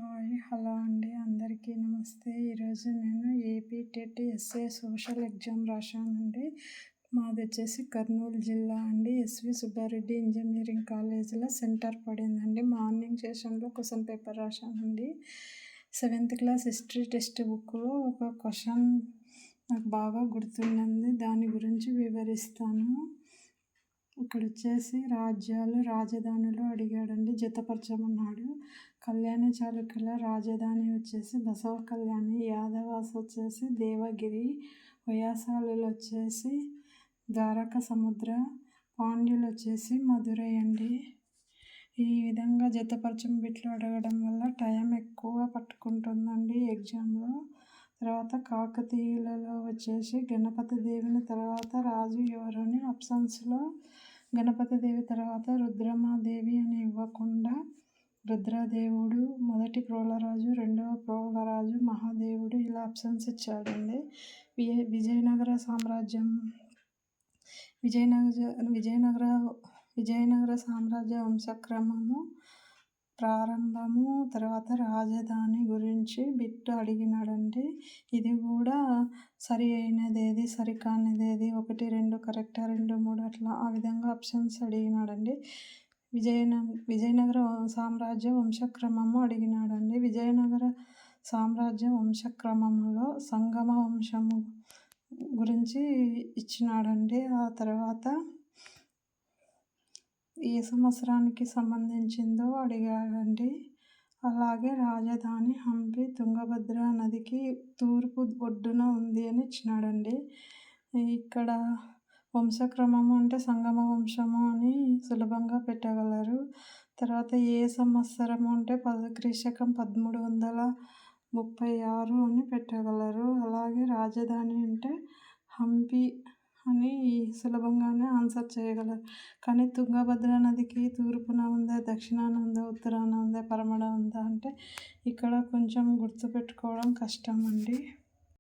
Hi hello అండి, అందరికీ నమస్తే. ఈరోజు నేను AP TET SA social exam రాశానండి. మాది వచ్చేసి కర్నూలు జిల్లా అండి. ఎస్వి సుబ్బారెడ్డి ఇంజనీరింగ్ కాలేజీలో సెంటర్ పడిందండి. మార్నింగ్ సెషన్లో క్వశ్చన్ పేపర్ రాశానండి. 7th క్లాస్ హిస్టరీ టెక్స్ట్ బుక్లో ఒక క్వశ్చన్ నాకు బాగా గుర్తుండింది, దాని గురించి వివరిస్తాను. ఇక్కడ వచ్చేసి రాజ్యాలు రాజధానులు అడిగాడండి, జతపరచమన్నాడు. కళ్యాణి చాళుక్యుల రాజధాని వచ్చేసి బసవ కళ్యాణి, యాదవాస్ వచ్చేసి దేవగిరి, హొయసాలులు వచ్చేసి ద్వారక సముద్ర, పాండ్యులు వచ్చేసి మధురై అండి. ఈ విధంగా జతపరచం బిట్లు అడగడం వల్ల టైం ఎక్కువ పట్టుకుంటుందండి ఎగ్జామ్లో. తర్వాత కాకతీయులలో వచ్చేసి గణపతి దేవిని తర్వాత రాజు ఎవరని ఆప్షన్స్లో గణపతి దేవి తర్వాత రుద్రమాదేవి అని ఇవ్వకుండా రుద్రదేవుడు, మొదటి ప్రోలరాజు, రెండవ ప్రోలరాజు, మహాదేవుడు ఇలా ఆప్షన్స్ ఇచ్చాడండి. విజయనగర సామ్రాజ్యం విజయనగర సామ్రాజ్య వంశక్రమము ప్రారంభము, తర్వాత రాజధాని గురించి బిట్ అడిగినాడండి. ఇది కూడా సరి అయినదేది, సరికానిదేది, 1, 2 కరెక్టా, 2, 3 అట్లా ఆ విధంగా ఆప్షన్స్ అడిగినాడండి. విజయనగర సామ్రాజ్య వంశక్రమము అడిగినాడండి. విజయనగర సామ్రాజ్య వంశక్రమంలో సంగమ వంశము గురించి ఇచ్చినాడండి. ఆ తర్వాత ఏ సంవత్సరానికి సంబంధించిందో అడిగాడండి. అలాగే రాజధాని హంపి తుంగభద్ర నదికి తూర్పు ఒడ్డున ఉంది అని ఇచ్చినాడండి. ఇక్కడ వంశక్రమము అంటే సంగమ వంశము అని సులభంగా పెట్టగలరు. తర్వాత ఏ సంవత్సరము అంటే క్రీశకం 1336 అని పెట్టగలరు. అలాగే రాజధాని అంటే హంపి అని సులభంగానే ఆన్సర్ చేయగలరు. కానీ తుంగభద్ర నదికి తూర్పున ఉందా, దక్షిణాన ఉందా, ఉత్తరాన ఉందా, పడమర ఉందా అంటే ఇక్కడ కొంచెం గుర్తుపెట్టుకోవడం కష్టం అండి.